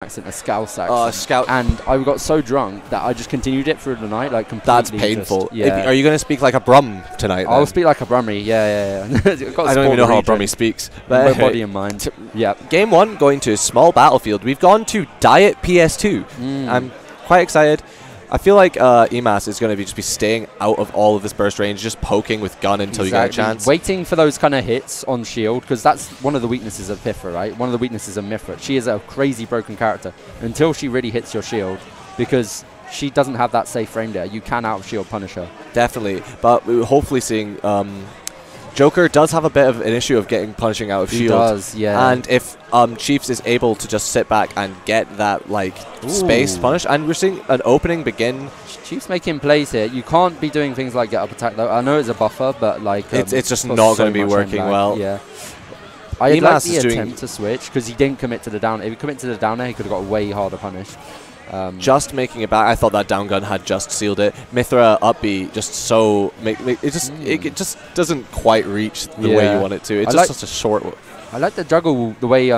accent, a Scouse accent. Oh, Scout. And I got so drunk that I just continued it through the night, like completely. That's painful. Just, yeah. Are you going to speak like a Brum tonight? I'll speak like a Brummie, yeah. I don't even know how a Brummie speaks. But my body and mind. Yeah. Game 1 going to Small Battlefield. We've gone to Diet PS2. I'm quite excited. I feel like eMass is going to just be staying out of all of this burst range, just poking with gun until you get a chance. Waiting for those kind of hits on shield, because that's one of the weaknesses of Pithra, right? One of the weaknesses of Mithra. She is a crazy broken character until she really hits your shield, because she doesn't have that safe frame there. You can out of shield punish her. Definitely, but we're hopefully seeing Joker does have a bit of an issue of punishing out of shield. He does, yeah. And if Chiefs is able to just sit back and get that space punish, and we're seeing an opening begin. Chiefs making plays here. You can't be doing things like get up attack though. I know it's a buffer, but it's just not going to be working well. Yeah. I like the attempt to switch because he didn't commit to the down. If he committed to the down air, he could have got a way harder punish. Just making it back, I thought that down gun had just sealed it. Mithra up B just so it just doesn't quite reach the way you want it to. It's just such a short. I like the juggle, the way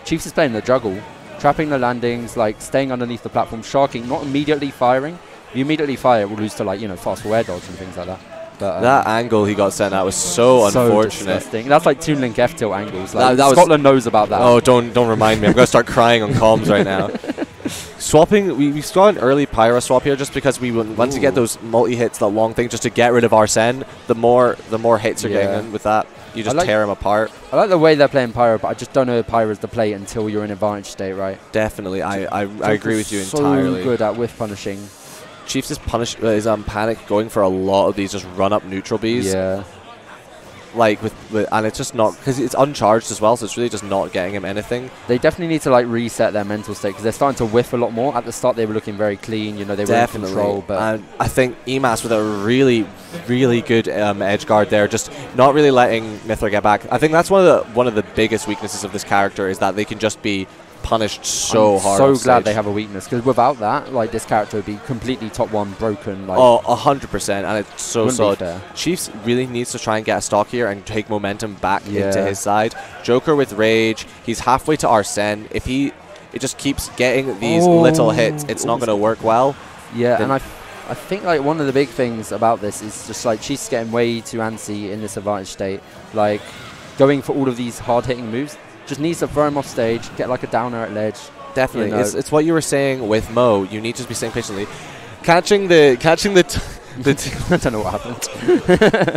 Chiefs is playing the juggle, trapping the landings, like staying underneath the platform, sharking, not immediately firing. If you immediately fire, it will lose to fast forward dodge and things like that. But, that angle he got sent out was so unfortunate. Disgusting. That's like Toon Link F-tilt angles. Like, Scotland knows about that. Oh, don't remind me. I'm going to start crying on comms right now. Swapping, we saw an early Pyra swap here just because we want to get those multi-hits, that long thing, just to get rid of Arsene. The more hits you're getting in with that, you just tear him apart. I like the way they're playing Pyra, but I just don't know if Pyra's the play until you're in advantage state, right? Definitely. I agree with you entirely. So good at whiff punishing. Chiefs is panic going for a lot of these just run up neutral Bs. Yeah. And it's just not, because it's uncharged as well, so it's really just not getting him anything. They definitely need to reset their mental state because they're starting to whiff a lot more. At the start, they were looking very clean. They were in control. But and I think eMass with a really, really good edge guard there, just not really letting Mithra get back. I think that's one of the biggest weaknesses of this character is that they can just be punished so hard. I'm so glad they have a weakness because without that, this character would be completely top one broken. 100%, and it's so solid. Chiefs really needs to try and get a stock here and take momentum back into his side. Joker with rage, he's halfway to Arsene. If it just keeps getting these little hits, it's not going to work well. Yeah, and I think one of the big things about this is just Chiefs getting way too antsy in this advantage state, going for all of these hard hitting moves. Just needs to throw him off stage, get a downer at ledge. Definitely, it's what you were saying with Mo. You need to just be staying patiently, catching the. I don't know what happened.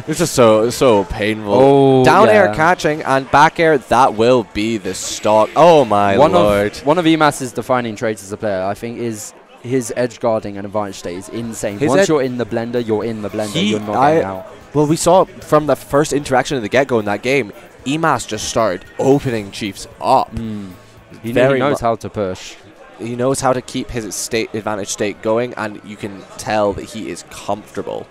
It's just so painful. Down air catching and back air. That will be the stock. Oh my lord! One of eMass's defining traits as a player, I think, is his edge guarding and advantage state is insane. Once you're in the blender, you're in the blender. You're not getting out. Well, we saw from the first interaction at the get-go in that game, eMass just started opening Chiefs up. He knows how to push. He knows how to keep his advantage state going, and you can tell that he is comfortable.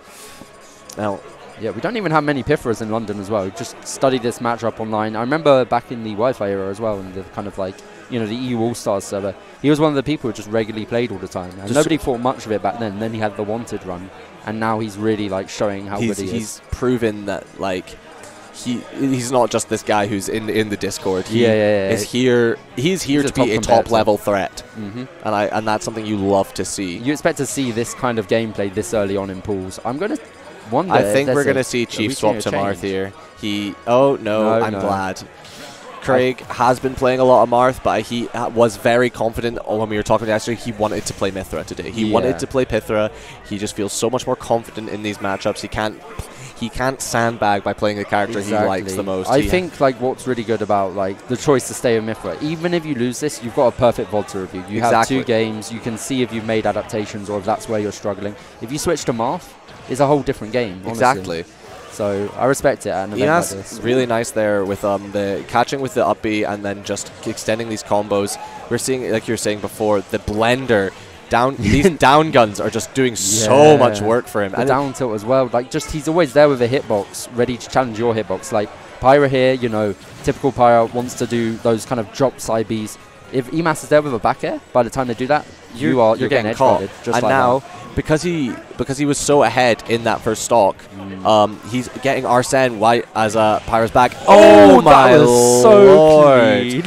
Now, yeah, we don't even have many Pithras in London as well. Just studied this matchup online. I remember back in the Wi-Fi era as well, and the kind of the EU All-Stars server. He was one of the people who just regularly played all the time. And nobody thought much of it back then. Then he had the Wanted run, and now he's really showing how good he is. He's proven that he's not just this guy who's in the Discord. He is here. He's here to be a top level threat, and that's something you love to see. You expect to see this kind of gameplay this early on in pools. I'm gonna wonder. I think we're gonna see Chief swap to Marth here. I'm glad. Craig has been playing a lot of Marth, but he was very confident when we were talking yesterday. He wanted to play Mithra today. He wanted to play Pithra. He just feels so much more confident in these matchups. He can't sandbag by playing the character he likes the most. I think what's really good about the choice to stay with Mithra, even if you lose this, you've got a perfect VOD to review. You have 2 games. You can see if you've made adaptations or if that's where you're struggling. If you switch to Marth, it's a whole different game. Honestly. Exactly. So I respect it at an event like this. Really nice there with the catching with the up B and then just extending these combos. We're seeing, like you were saying before, the blender. These down guns are just doing so much work for him. The down tilt as well. He's always there with a hitbox, ready to challenge your hitbox. Pyra here, typical Pyra wants to do those kind of drop side Bs. If eMass is there with a back air, by the time they do that, you're getting edge guarded. And now because he was so ahead in that first stock, he's getting Arsene White as a Pyro's back. Oh my lord!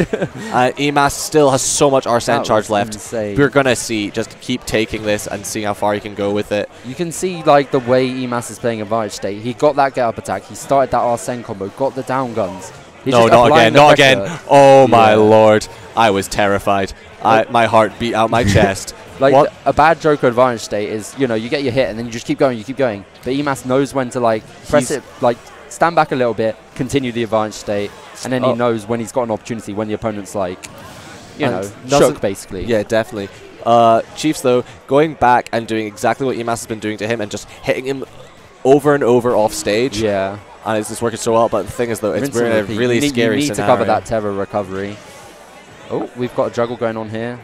eMass still has so much Arsene charge left. Insane. We're gonna see. Just keep taking this and seeing how far he can go with it. You can see like the way eMass is playing Advantage State. He got that get up attack. He started that Arsene combo. Got the down guns. No, not again, not again. Oh my lord! I was terrified. My heart beat out my chest. Like a bad Joker Advantage State is, you know, you get your hit and then you just keep going, But eMass knows when to like press it, like stand back a little bit, continue the Advantage State, and then he knows when he's got an opportunity when the opponent's like, you know, shook basically. Yeah, definitely. Chiefs though going back and doing exactly what eMass has been doing to him and just hitting him over and over off stage. Yeah. And it's just working so well. But the thing is though, it's a really scary You need to cover that Terror recovery. Oh, we've got a juggle going on here.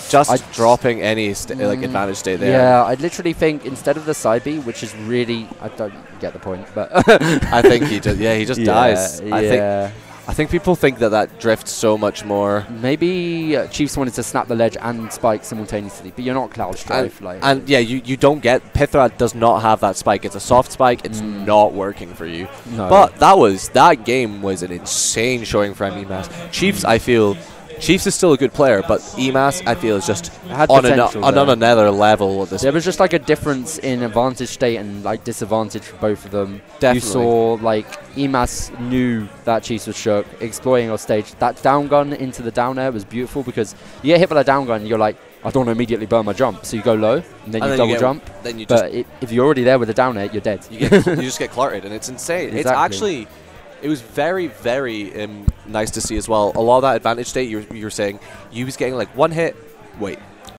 Just dropping any like advantage state there. Yeah, I literally think instead of the side B, which is really, I don't get the point, but I think he just he just dies. I think people think that drifts so much more. Maybe Chiefs wanted to snap the ledge and spike simultaneously, but you're not Cloud Strife. And yeah, you don't get Pithra does not have that spike. It's a soft spike. It's not working for you. No. But that game was an insane showing from eMass. Chiefs, I feel. Chiefs is still a good player, but eMass, I feel, is just on another level with this. There was just like a difference in advantage state and like disadvantage for both of them. Definitely. You saw like eMass knew that Chiefs was shook, exploiting off stage. That down gun into the down air was beautiful because you get hit by the down gun and you're like, I don't want to immediately burn my jump. So you go low and then you double jump. Then you but if you're already there with the down air, you're dead. You just get clarted and it's insane. Exactly. It's actually... It was very, very nice to see as well. A lot of that advantage state, you were saying, you was getting like one hit, wait,